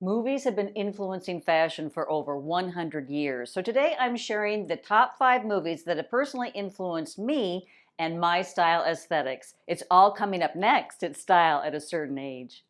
Movies have been influencing fashion for over 100 years. So today I'm sharing the top 5 movies that have personally influenced me and my style aesthetics. It's all coming up next. It's Style at a Certain Age.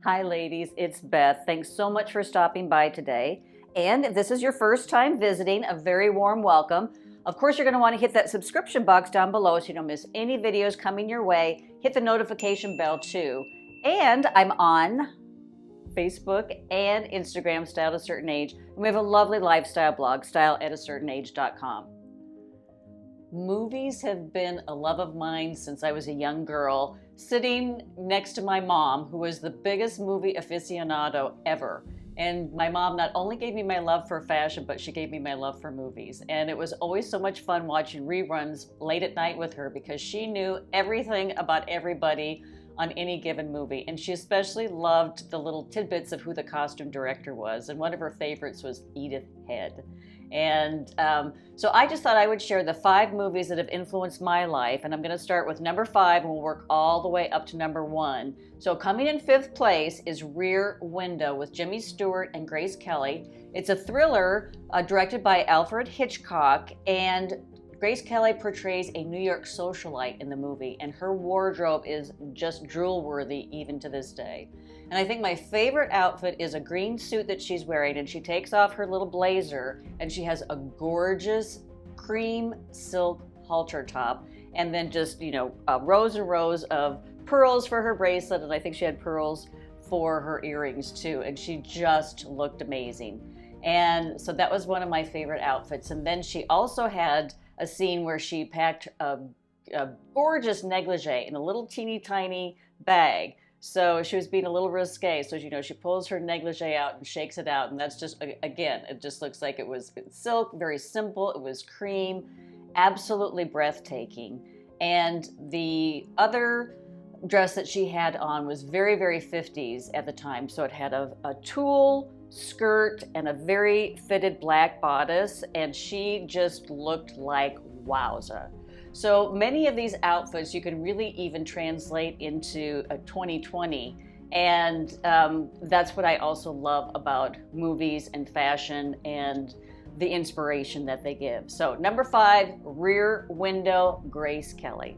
Hi, ladies. It's Beth. Thanks so much for stopping by today. And if this is your first time visiting, a very warm welcome. Of course, you're going to want to hit that subscription box down below so you don't miss any videos coming your way. Hit the notification bell too. And I'm on Facebook and Instagram, Style at a Certain Age. And we have a lovely lifestyle blog, styleatacertainage.com. Movies have been a love of mine since I was a young girl, sitting next to my mom, who was the biggest movie aficionado ever. And my mom not only gave me my love for fashion, but she gave me my love for movies. And it was always so much fun watching reruns late at night with her because she knew everything about everybody on any given movie. And she especially loved the little tidbits of who the costume director was. And one of her favorites was Edith Head. And so I just thought I would share the 5 movies that have influenced my life. And I'm going to start with number 5 and we'll work all the way up to number 1. So coming in 5th place is Rear Window with Jimmy Stewart and Grace Kelly. It's a thriller directed by Alfred Hitchcock, and Grace Kelly portrays a New York socialite in the movie, and her wardrobe is just drool-worthy even to this day. And I think my favorite outfit is a green suit that she's wearing, and she takes off her little blazer, and she has a gorgeous cream silk halter top, and then just, rows and rows of pearls for her bracelet, and I think she had pearls for her earrings too, and she just looked amazing. And so that was one of my favorite outfits. And then she also had a scene where she packed a gorgeous negligee in a little teeny tiny bag. So she was being a little risque. So, she pulls her negligee out and shakes it out. And that's just, again, it just looks like it was silk, very simple. It was cream, absolutely breathtaking. And the other dress that she had on was very, very 50s at the time. So it had a tulle skirt and a very fitted black bodice, and she just looked like wowza. So many of these outfits you can really even translate into a 2020, and that's what I also love about movies and fashion and the inspiration that they give. So number 5, Rear Window, Grace Kelly.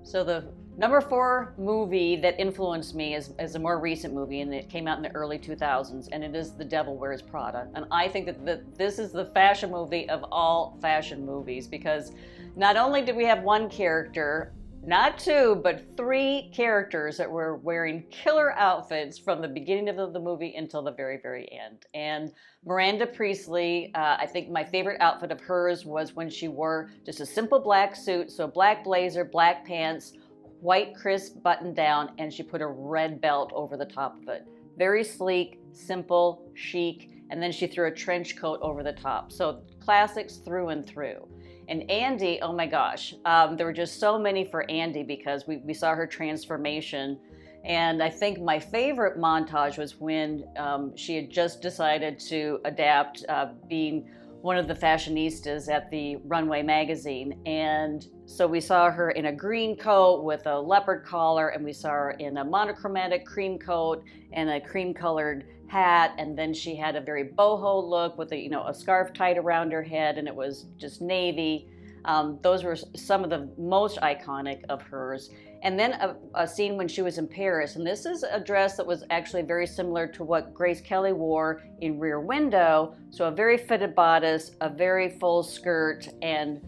So the number 4 movie that influenced me is a more recent movie, and it came out in the early 2000s, and it is The Devil Wears Prada. And I think that this is the fashion movie of all fashion movies, because not only did we have one character, not 2, but 3 characters that were wearing killer outfits from the beginning of the movie until the very, very end. And Miranda Priestley, I think my favorite outfit of hers was when she wore just a simple black suit, so black blazer, black pants, white crisp button down, and she put a red belt over the top of it. Very sleek, simple, chic, and then she threw a trench coat over the top. So classics through and through. And Andy, oh my gosh, there were just so many for Andy because we saw her transformation. And I think my favorite montage was when she had just decided to adapt being one of the fashionistas at the Runway magazine. And so we saw her in a green coat with a leopard collar, and we saw her in a monochromatic cream coat and a cream colored hat. And then she had a very boho look with a scarf tied around her head, and it was just navy. Those were some of the most iconic of hers. And then a scene when she was in Paris, and this is a dress that was actually very similar to what Grace Kelly wore in Rear Window. So a very fitted bodice, a very full skirt, and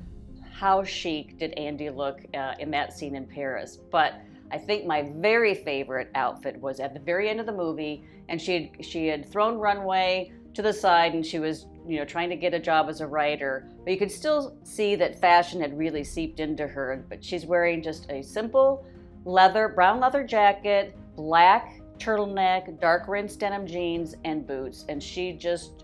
how chic did Andy look in that scene in Paris. But I think my very favorite outfit was at the very end of the movie, and she had thrown Runway to the side, and she was trying to get a job as a writer, but you could still see that fashion had really seeped into her. But she's wearing just a simple brown leather jacket, black turtleneck, dark rinsed denim jeans, and boots, and she just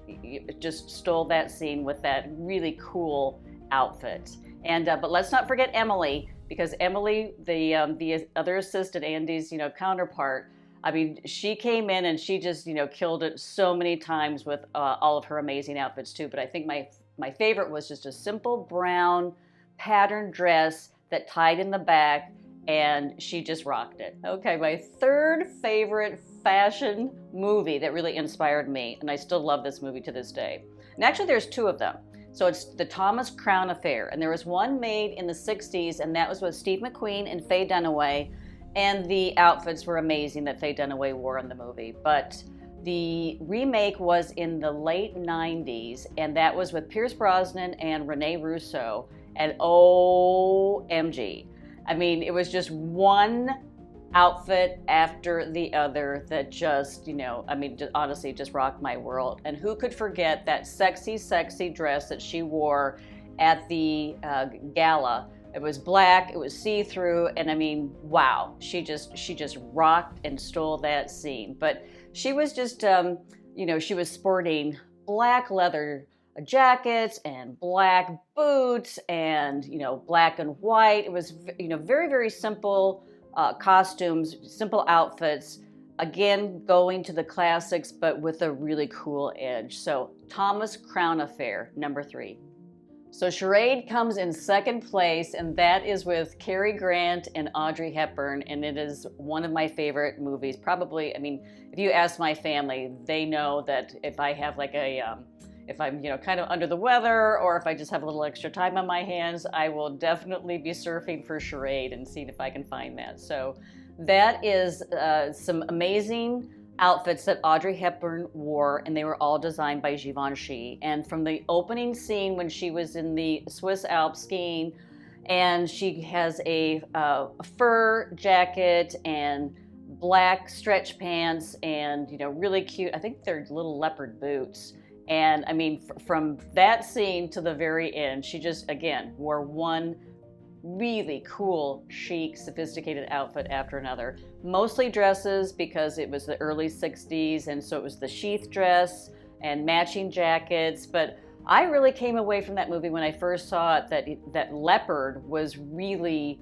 stole that scene with that really cool outfit. And but let's not forget Emily, because Emily, the other assistant, Andy's counterpart, I mean, she came in and she just, killed it so many times with all of her amazing outfits too. But I think my favorite was just a simple brown patterned dress that tied in the back, and she just rocked it. Okay, my third favorite fashion movie that really inspired me, and I still love this movie to this day. And actually there's two of them. So it's the Thomas Crown Affair, and there was one made in the 60s, and that was with Steve McQueen and Faye Dunaway, and the outfits were amazing that Faye Dunaway wore in the movie. But the remake was in the late 90s, and that was with Pierce Brosnan and Rene Russo, and OMG. I mean, it was just one outfit after the other that just, honestly, just rocked my world. And who could forget that sexy, sexy dress that she wore at the gala? It was black, it was see-through, and I mean, wow, she just rocked and stole that scene. But she was just, she was sporting black leather jackets and black boots and, black and white. It was, very, very simple costumes, simple outfits, again, going to the classics, but with a really cool edge. So Thomas Crown Affair, number 3. So Charade comes in second place, and that is with Cary Grant and Audrey Hepburn, and it is one of my favorite movies. Probably, if you ask my family, they know that if I have like if I'm, kind of under the weather, or if I just have a little extra time on my hands, I will definitely be surfing for Charade and seeing if I can find that. So that is some amazing outfits that Audrey Hepburn wore, and they were all designed by Givenchy. And from the opening scene when she was in the Swiss Alps skiing, and she has a fur jacket and black stretch pants and, really cute, I think they're little leopard boots. And from that scene to the very end, she just, again, wore one really cool, chic, sophisticated outfit after another. Mostly dresses, because it was the early 60s, and so it was the sheath dress and matching jackets. But I really came away from that movie when I first saw it that leopard was really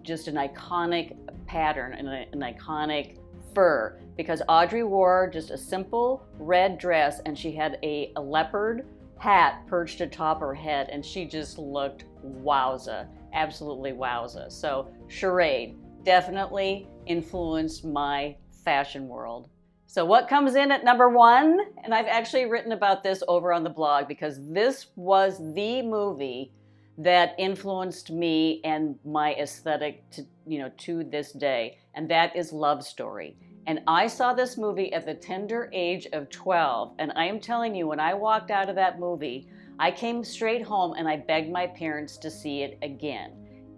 just an iconic pattern and an iconic fur, because Audrey wore just a simple red dress, and she had a leopard hat perched atop her head, and she just looked wowza, absolutely wowza. So Charade definitely influenced my fashion world. So what comes in at number 1? And I've actually written about this over on the blog, because this was the movie that influenced me and my aesthetic to this day, and that is Love Story. And I saw this movie at the tender age of 12, and I am telling you, when I walked out of that movie, I came straight home and I begged my parents to see it again.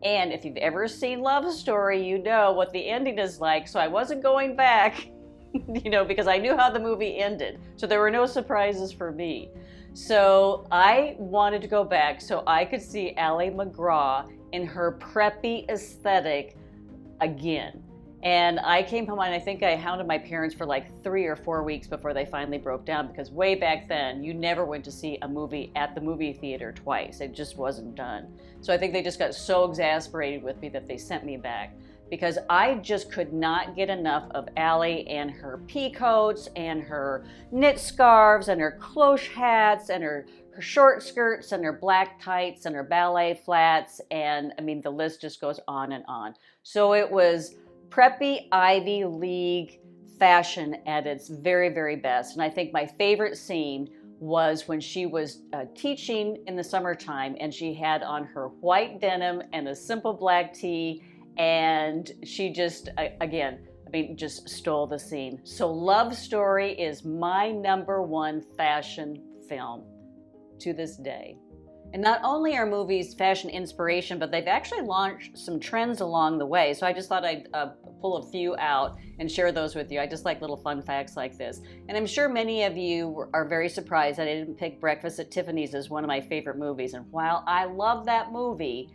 And if you've ever seen Love Story, you know what the ending is like, so I wasn't going back, because I knew how the movie ended, so there were no surprises for me. So I wanted to go back so I could see Ally McGraw in her preppy aesthetic again. And I came home, and I think I hounded my parents for like 3 or 4 weeks before they finally broke down, because way back then, you never went to see a movie at the movie theater twice. It just wasn't done. So I think they just got so exasperated with me that they sent me back, because I just could not get enough of Ally and her pea coats and her knit scarves and her cloche hats and her short skirts and her black tights and her ballet flats. And the list just goes on and on. So it was preppy Ivy League fashion at its very, very best. And I think my favorite scene was when she was teaching in the summertime, and she had on her white denim and a simple black tee, and she just, just stole the scene. So Love Story is my number 1 fashion film to this day. And not only are movies fashion inspiration, but they've actually launched some trends along the way. So I just thought I'd pull a few out and share those with you. I just like little fun facts like this. And I'm sure many of you are very surprised that I didn't pick Breakfast at Tiffany's as one of my favorite movies. And while I love that movie,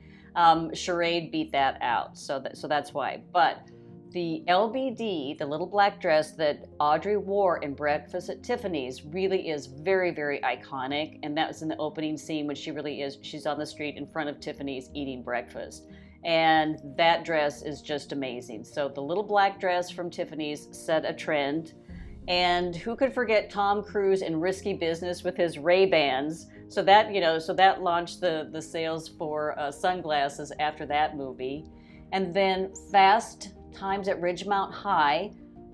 Charade beat that out. So that's why. But the LBD, the little black dress that Audrey wore in Breakfast at Tiffany's, really is very, very iconic. And that was in the opening scene when she's on the street in front of Tiffany's eating breakfast. And that dress is just amazing. So the little black dress from Tiffany's set a trend. And who could forget Tom Cruise in Risky Business with his Ray-Bans? So that, so that launched the sales for sunglasses after that movie. And then Fast Times at Ridgemount High,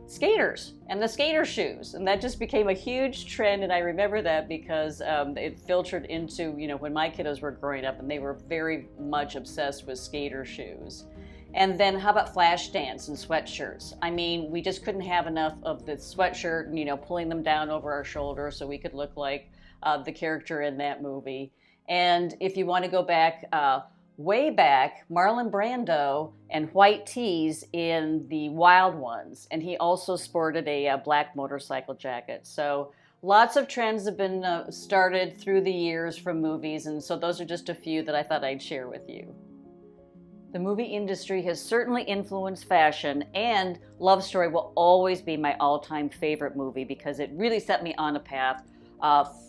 skaters and the skater shoes. And that just became a huge trend. And I remember that because it filtered into, when my kiddos were growing up and they were very much obsessed with skater shoes. And then how about Flashdance and sweatshirts? I mean, we just couldn't have enough of the sweatshirt, pulling them down over our shoulders so we could look like the character in that movie. And if you want to go back, way back, Marlon Brando and white tees in The Wild Ones. And he also sported a black motorcycle jacket. So lots of trends have been started through the years from movies. And so those are just a few that I thought I'd share with you. The movie industry has certainly influenced fashion, and Love Story will always be my all-time favorite movie because it really set me on a path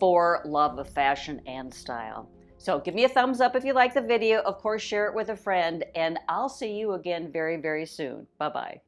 for love of fashion and style. So give me a thumbs up if you like the video. Of course, share it with a friend, and I'll see you again very, very soon. Bye-bye.